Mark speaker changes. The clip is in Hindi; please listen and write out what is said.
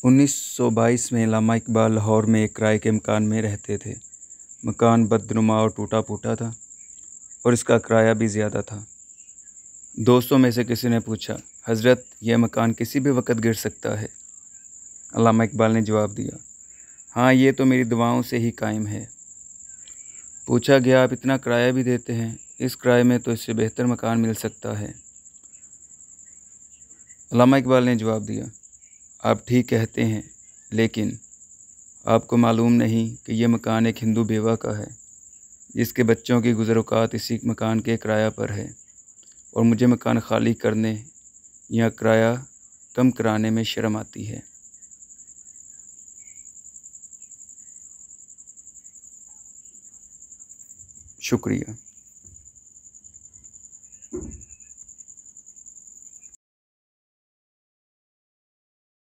Speaker 1: 1922 में अल्लामा इकबाल लाहौर में एक किराए के मकान में रहते थे। मकान बदनुमा और टूटा फूटा था और इसका किराया भी ज़्यादा था। दोस्तों में से किसी ने पूछा, हज़रत, यह मकान किसी भी वक्त गिर सकता है। अल्लामा इकबाल ने जवाब दिया, हाँ, ये तो मेरी दुआओं से ही कायम है। पूछा गया, आप इतना किराया भी देते हैं? इस किराए में तो इससे बेहतर मकान मिल सकता है। अल्लामा इकबाल ने जवाब दिया, आप ठीक कहते हैं, लेकिन आपको मालूम नहीं कि यह मकान एक हिंदू बेवा का है जिसके बच्चों की गुज़र-औक़ात इसी मकान के किराया पर है, और मुझे मकान खाली करने या किराया कम कराने में शर्म आती है। शुक्रिया।